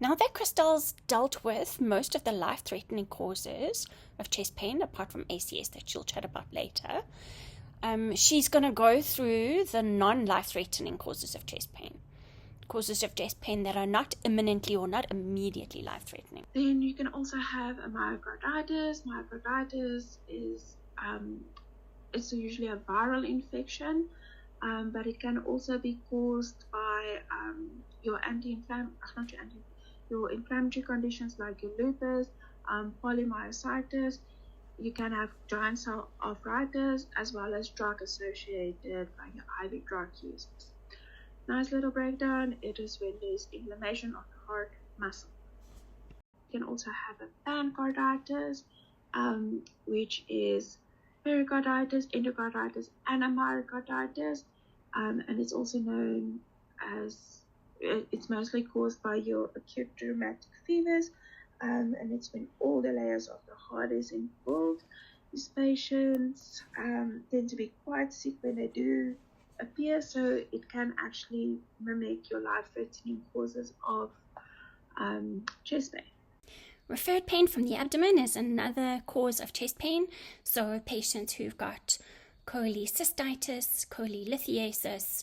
Now that Kristel's dealt with most of the life-threatening causes of chest pain, apart from ACS that she'll chat about later, she's going to go through the non-life-threatening causes of chest pain. Causes of chest pain that are not imminently or not immediately life-threatening. Then you can also have a myocarditis. Myocarditis is it's usually a viral infection, but it can also be caused by your inflammatory conditions like your lupus, polymyositis. You can have giant cell arthritis as well as drug-associated like your IV drug uses. Nice little breakdown. It is when there's inflammation of the heart muscle. You can also have a pancarditis, which is pericarditis, endocarditis, and a myocarditis, and it's also known as, it's mostly caused by your acute rheumatic fevers, and it's when all the layers of the heart is involved. These patients tend to be quite sick when they do appear, so it can actually mimic your life-threatening causes of chest pain. Referred pain from the abdomen is another cause of chest pain. So patients who've got cholecystitis, cholelithiasis,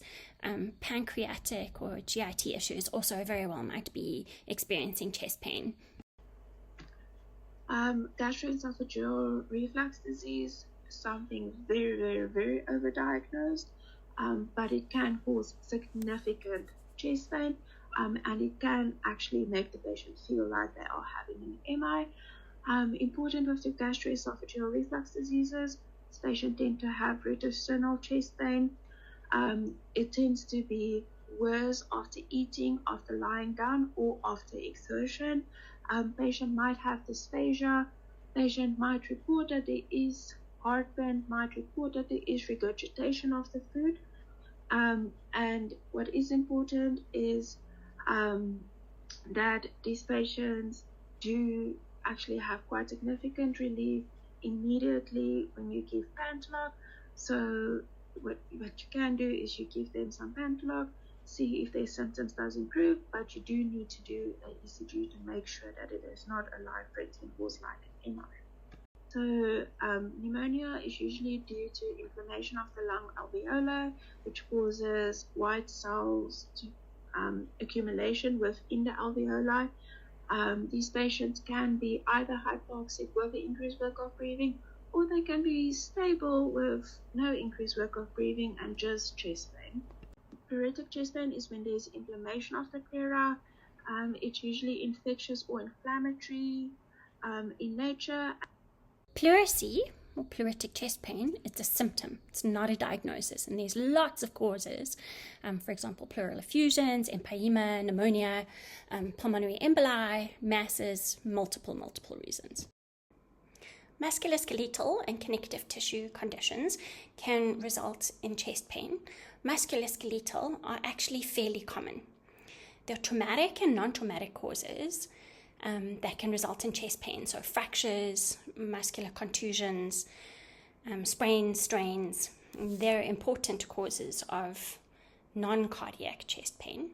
pancreatic or GIT issues also very well might be experiencing chest pain. Gastroesophageal reflux disease is something very, very, very overdiagnosed. But it can cause significant chest pain, and it can actually make the patient feel like they are having an MI. Important with the gastroesophageal reflux diseases, this patient tend to have retrosternal chest pain. It tends to be worse after eating, after lying down, or after exertion. Patient might have dysphagia. Patient might report that there is heartburn, might report that there is regurgitation of the food. And what is important is that these patients do actually have quite significant relief immediately when you give Pantelog. So what you can do is you give them some Pantelog, see if their symptoms does improve, but you do need to do an ECG to make sure that it is not a life-threatening cause like an MI. So pneumonia is usually due to inflammation of the lung alveoli, which causes white cells to accumulation within the alveoli. These patients can be either hypoxic with the increased work of breathing, or they can be stable with no increased work of breathing and just chest pain. Pleuritic chest pain is when there's inflammation of the pleura. It's usually infectious or inflammatory in nature. Pleurisy, or pleuritic chest pain, it's a symptom. It's not a diagnosis. And there's lots of causes. For example, pleural effusions, empyema, pneumonia, pulmonary emboli, masses, multiple reasons. Musculoskeletal and connective tissue conditions can result in chest pain. Musculoskeletal are actually fairly common. They're traumatic and non-traumatic causes that can result in chest pain. So fractures, muscular contusions, sprains, strains, they're important causes of non-cardiac chest pain.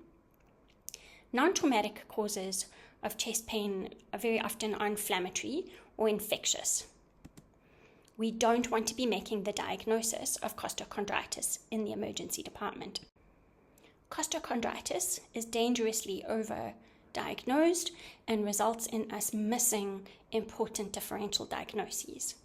Non-traumatic causes of chest pain are very often inflammatory or infectious. We don't want to be making the diagnosis of costochondritis in the emergency department. Costochondritis is dangerously overdiagnosed and results in us missing important differential diagnoses.